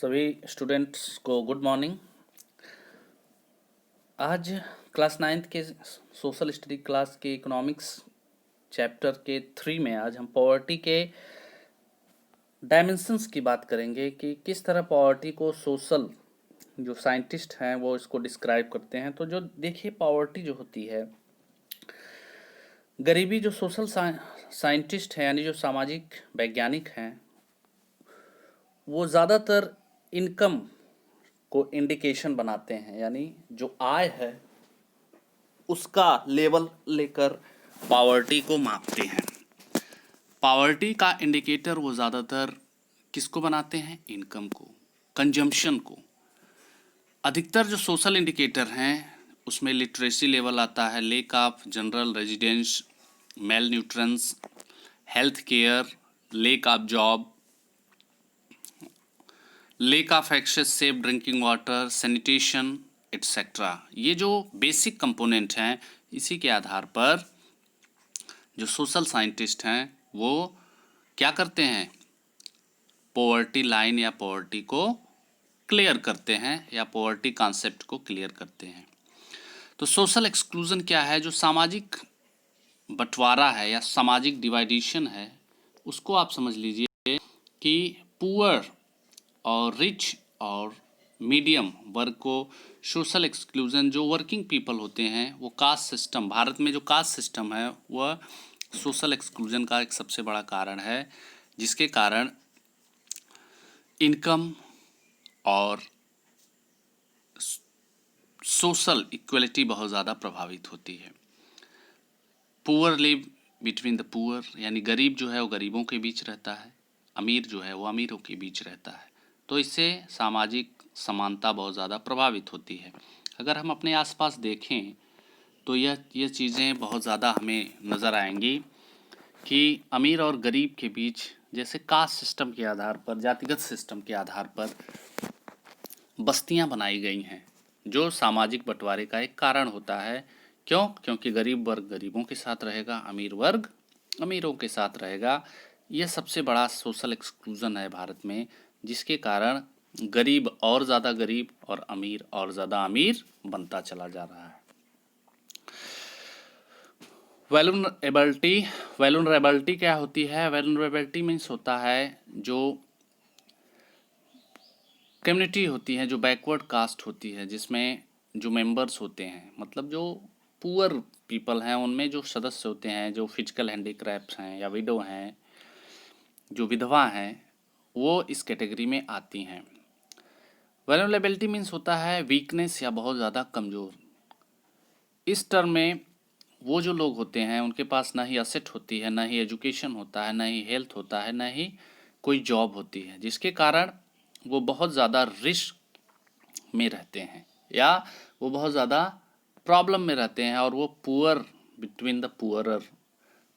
सभी स्टूडेंट्स को good morning. आज क्लास 9th के सोशल स्टडी क्लास के इकोनॉमिक्स चैप्टर के 3 में आज हम पॉवर्टी के डायमेंशंस की बात करेंगे कि किस तरह पॉवर्टी को सोशल जो साइंटिस्ट हैं वो इसको डिस्क्राइब करते हैं। तो जो देखिए पॉवर्टी जो होती है, गरीबी जो सोशल साइंटिस्ट हैं यानी जो सामाजिक वैज्ञानिक हैं वो ज़्यादातर इनकम को इंडिकेशन बनाते हैं, यानी जो आय है उसका लेवल लेकर पॉवर्टी को मापते हैं। पॉवर्टी का इंडिकेटर वो ज़्यादातर किसको बनाते हैं? इनकम को, कंजम्पशन को। अधिकतर जो सोशल इंडिकेटर हैं उसमें लिटरेसी लेवल आता है, lack of general residence, malnutrition, health care, lack of job, lack of access safe drinking water, sanitation etcetera. ये जो बेसिक कंपोनेंट हैं इसी के आधार पर जो सोशल साइंटिस्ट हैं वो क्या करते हैं? पॉवर्टी लाइन या पॉवर्टी को क्लियर करते हैं या पॉवर्टी कॉन्सेप्ट को क्लियर करते हैं। तो सोशल एक्सक्लूजन क्या है? जो सामाजिक बंटवारा है या सामाजिक डिवाइडेशन है उसको आप समझ लीजिए कि पुअर और रिच और मीडियम वर्ग को सोशल एक्सक्लूजन, जो वर्किंग पीपल होते हैं वो कास्ट सिस्टम, भारत में जो कास्ट सिस्टम है वह सोशल एक्सक्लूजन का एक सबसे बड़ा कारण है, जिसके कारण इनकम और सोशल इक्वलिटी बहुत ज़्यादा प्रभावित होती है। Poor live between the poor, यानी गरीब जो है वो गरीबों के बीच रहता है, अमीर जो है वो अमीरों के बीच रहता है। तो इससे सामाजिक समानता बहुत ज़्यादा प्रभावित होती है। अगर हम अपने आसपास देखें तो ये चीज़ें बहुत ज़्यादा हमें नज़र आएंगी कि अमीर और गरीब के बीच जैसे कास्ट सिस्टम के आधार पर, जातिगत सिस्टम के आधार पर बस्तियां बनाई गई हैं, जो सामाजिक बंटवारे का एक कारण होता है। क्यों? क्योंकि गरीब वर्ग गरीबों के साथ रहेगा, अमीर वर्ग अमीरों के साथ रहेगा। यह सबसे बड़ा सोशल एक्सक्लूजन है भारत में, जिसके कारण गरीब और ज़्यादा गरीब और अमीर और ज़्यादा अमीर बनता चला जा रहा है। वैल्यूनरेबिलिटी क्या होती है? वैल्यूनरेबिलिटी मीन्स होता है जो कम्युनिटी होती है, जो बैकवर्ड कास्ट होती है, जिसमें जो मेंबर्स होते हैं, मतलब जो पुअर पीपल हैं, उनमें जो सदस्य होते हैं जो फिजिकल हैंडीक्रैफ्ट्स हैं या विडो हैं, जो विधवा हैं, वो इस कैटेगरी में आती हैं। वल्नरेबिलिटी मीन्स होता है वीकनेस या बहुत ज़्यादा कमज़ोर। इस टर्म में वो जो लोग होते हैं उनके पास ना ही असेट होती है, ना ही एजुकेशन होता है, ना ही हेल्थ होता है, ना ही कोई जॉब होती है, जिसके कारण वो बहुत ज़्यादा रिस्क में रहते हैं या वो बहुत ज़्यादा प्रॉब्लम में रहते हैं, और वो पुअर बिटवीन द पुअरर,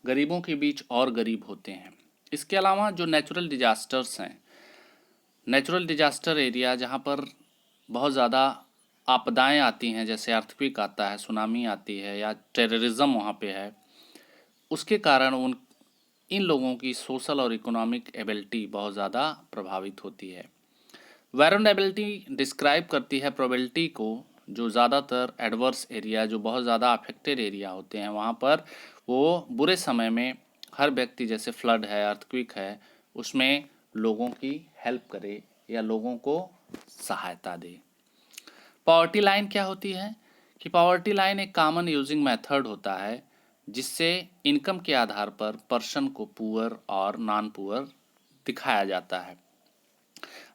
गरीबों के बीच और गरीब होते हैं। इसके अलावा जो नेचुरल डिजास्टर्स हैं, नेचुरल डिजास्टर एरिया जहाँ पर बहुत ज़्यादा आपदाएं आती हैं, जैसे अर्थक्वेक आता है, सुनामी आती है या टेररिज्म वहाँ पे है, उसके कारण इन लोगों की सोशल और इकोनॉमिक एबिलिटी बहुत ज़्यादा प्रभावित होती है। वल्नरेबिलिटी डिस्क्राइब करती है प्रोबेबिलिटी को, जो ज़्यादातर एडवर्स एरिया, जो बहुत ज़्यादा अफेक्टेड एरिया होते हैं, वहाँ पर वो बुरे समय में हर व्यक्ति, जैसे फ्लड है, अर्थक्वेक है, उसमें लोगों की हेल्प करे या लोगों को सहायता दे। पॉवर्टी लाइन क्या होती है? कि पॉवर्टी लाइन एक कॉमन यूजिंग मेथड होता है जिससे इनकम के आधार पर पर्सन को पुअर और नॉन पुअर दिखाया जाता है।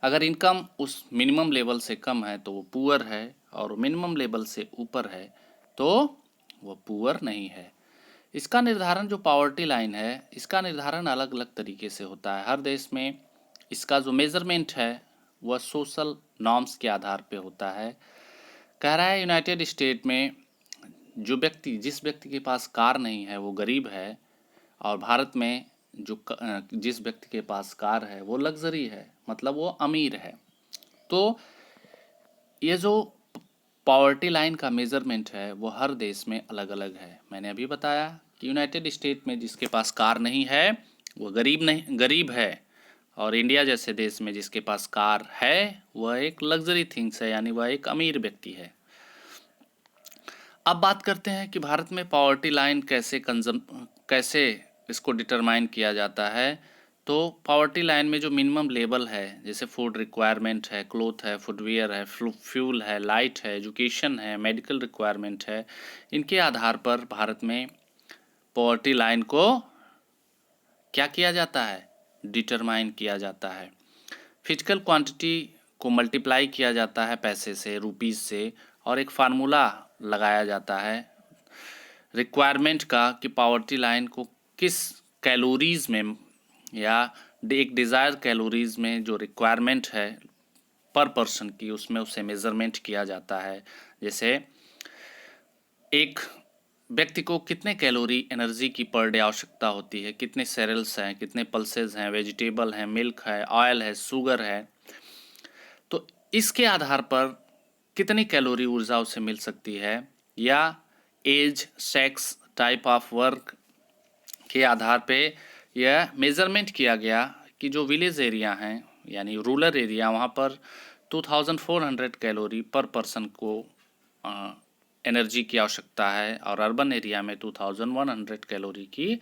अगर इनकम उस मिनिमम लेवल से कम है तो वो पुअर है, और मिनिमम लेवल से ऊपर है तो वो पुअर नहीं है। इसका निर्धारण, जो पॉवर्टी लाइन है, इसका निर्धारण अलग अलग तरीके से होता है हर देश में। इसका जो मेजरमेंट है वह सोशल नॉर्म्स के आधार पे होता है। कह रहा है यूनाइटेड स्टेट में जिस व्यक्ति के पास कार नहीं है वो गरीब है, और भारत में जिस व्यक्ति के पास कार है वो लग्जरी है, मतलब वो अमीर है। तो ये जो पॉवर्टी लाइन का मेजरमेंट है वो हर देश में अलग अलग है। मैंने अभी बताया कि यूनाइटेड स्टेट में जिसके पास कार नहीं है वो गरीब है, और इंडिया जैसे देश में जिसके पास कार है वह एक लग्जरी थिंग्स है, यानी वह एक अमीर व्यक्ति है। अब बात करते हैं कि भारत में पॉवर्टी लाइन कैसे इसको डिटरमाइन किया जाता है। तो पॉवर्टी लाइन में जो मिनिमम लेवल है, जैसे फूड रिक्वायरमेंट है, क्लोथ है, फुटवियर है, फ्यूल है, लाइट है, एजुकेशन है, मेडिकल रिक्वायरमेंट है, इनके आधार पर भारत में पॉवर्टी लाइन को क्या किया जाता है, डिटरमाइन किया जाता है। फिजिकल क्वांटिटी को मल्टीप्लाई किया जाता है पैसे से, रुपीस से, और एक फार्मूला लगाया जाता है रिक्वायरमेंट का कि पॉवर्टी लाइन को किस कैलोरीज में या एक डिज़ायर कैलोरीज में जो रिक्वायरमेंट है पर पर्सन की, उसमें उसे मेज़रमेंट किया जाता है। जैसे एक व्यक्ति को कितने कैलोरी एनर्जी की पर डे आवश्यकता होती है, कितने सेरेल्स हैं, कितने पल्सेस हैं, वेजिटेबल हैं, मिल्क है, ऑयल है, शुगर है, तो इसके आधार पर कितनी कैलोरी ऊर्जा उसे मिल सकती है, या age, sex, type of work के आधार पे यह मेज़रमेंट किया गया कि जो विलेज एरिया हैं यानी रूरल एरिया, वहाँ पर 2400 कैलोरी पर पर्सन को एनर्जी की आवश्यकता है, और अर्बन एरिया में 2100 कैलोरी की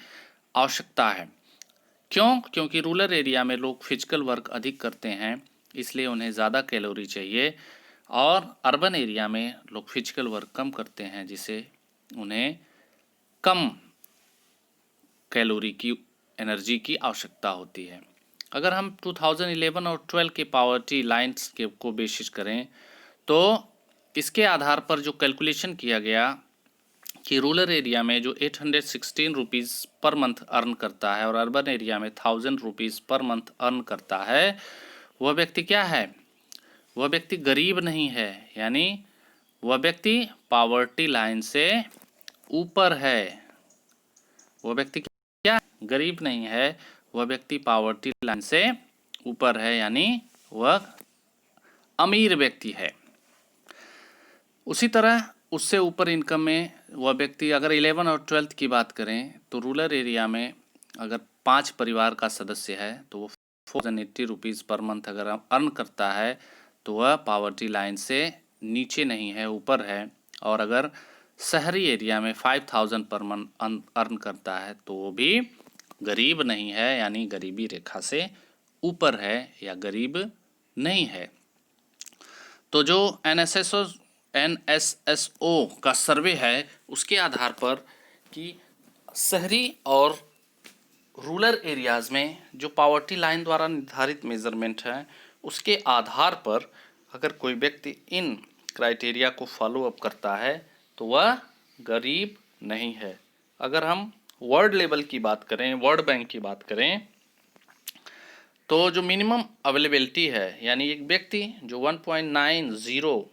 आवश्यकता है। क्योंकि रूरल एरिया में लोग फिजिकल वर्क अधिक करते हैं, इसलिए उन्हें ज़्यादा कैलोरी चाहिए, और अर्बन एरिया में लोग फिजिकल वर्क कम करते हैं, जिसे उन्हें कम कैलोरी की एनर्जी की आवश्यकता होती है। अगर हम 2011 और 12 के पॉवर्टी लाइन्स के को बेसिस करें, तो इसके आधार पर जो कैलकुलेशन किया गया कि रूरल एरिया में जो 816 रुपीज़ पर मंथ अर्न करता है और अर्बन एरिया में 1000 रुपीज़ पर मंथ अर्न करता है, वह व्यक्ति क्या है, वह व्यक्ति गरीब नहीं है, यानी वह व्यक्ति पॉवर्टी लाइन से ऊपर है। वह व्यक्ति क्या गरीब नहीं है, वह व्यक्ति पॉवर्टी लाइन से ऊपर है, यानी वह अमीर व्यक्ति है। उसी तरह उससे ऊपर इनकम में वह व्यक्ति, अगर 11 और 12 की बात करें तो रूरल एरिया में अगर 5 परिवार का सदस्य है तो वो 480 रुपीज़ पर मंथ अगर अर्न करता है तो वह पॉवर्टी लाइन से नीचे नहीं है, ऊपर है। और अगर शहरी एरिया में 5000 पर मंथ अर्न करता है तो वो भी गरीब नहीं है, यानी गरीबी रेखा से ऊपर है या गरीब नहीं है। तो जो NSSO का सर्वे है उसके आधार पर कि शहरी और रूरल एरियाज़ में जो पॉवर्टी लाइन द्वारा निर्धारित मेज़रमेंट है, उसके आधार पर अगर कोई व्यक्ति इन क्राइटेरिया को फॉलो अप करता है तो वह गरीब नहीं है। अगर हम वर्ल्ड लेवल की बात करें, वर्ल्ड बैंक की बात करें, तो जो मिनिमम अवेलेबिलिटी है, यानी एक व्यक्ति जो 1.90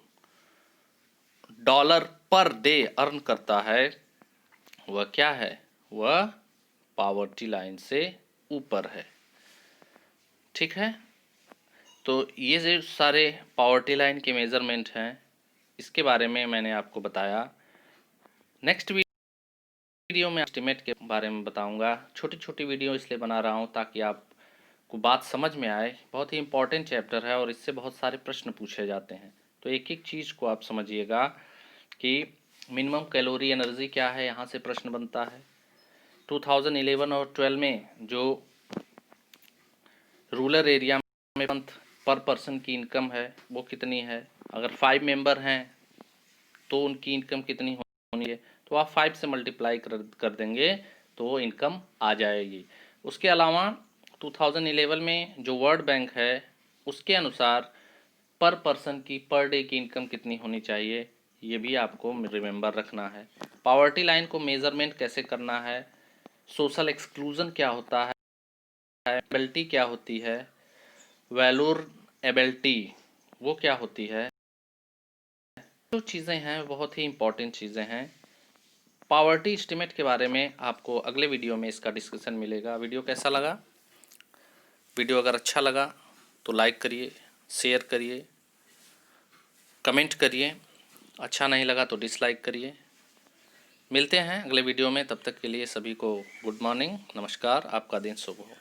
डॉलर पर डे अर्न करता है, वह क्या है, वह पॉवर्टी लाइन से ऊपर है। ठीक है, तो ये जो सारे पॉवर्टी लाइन के मेज़रमेंट हैं, इसके बारे में मैंने आपको बताया। नेक्स्ट वीडियो में एस्टिमेट के बारे में बताऊंगा। छोटी छोटी वीडियो इसलिए बना रहा हूं ताकि आपको बात समझ में आए। बहुत ही इंपॉर्टेंट चैप्टर है और इससे बहुत सारे प्रश्न पूछे जाते हैं, तो एक एक चीज़ को आप समझिएगा कि मिनिमम कैलोरी एनर्जी क्या है, यहाँ से प्रश्न बनता है। 2011 और 12 में जो रूरल एरिया में मंथ पर पर्सन की इनकम है वो कितनी है, अगर 5 मेंबर हैं तो उनकी इनकम कितनी होनी है, तो आप 5 से मल्टीप्लाई कर देंगे तो वो इनकम आ जाएगी। उसके अलावा 2011 में जो वर्ल्ड बैंक है उसके अनुसार पर पर्सन की पर डे की इनकम कितनी होनी चाहिए, ये भी आपको रिमेंबर रखना है। पॉवर्टी लाइन को मेज़रमेंट कैसे करना है, सोशल एक्सक्लूजन क्या होता है, एबिलिटी क्या होती है, वैल्यूएबिलिटी वो क्या होती है, जो चीज़ें हैं बहुत ही इंपॉर्टेंट चीज़ें हैं। पॉवर्टी एस्टिमेट के बारे में आपको अगले वीडियो में इसका डिस्कशन मिलेगा। वीडियो कैसा लगा? वीडियो अगर अच्छा लगा तो लाइक करिए, शेयर करिए, कमेंट करिए। अच्छा नहीं लगा तो डिसलाइक करिए। मिलते हैं अगले वीडियो में, तब तक के लिए सभी को गुड मॉर्निंग, नमस्कार, आपका दिन शुभ हो।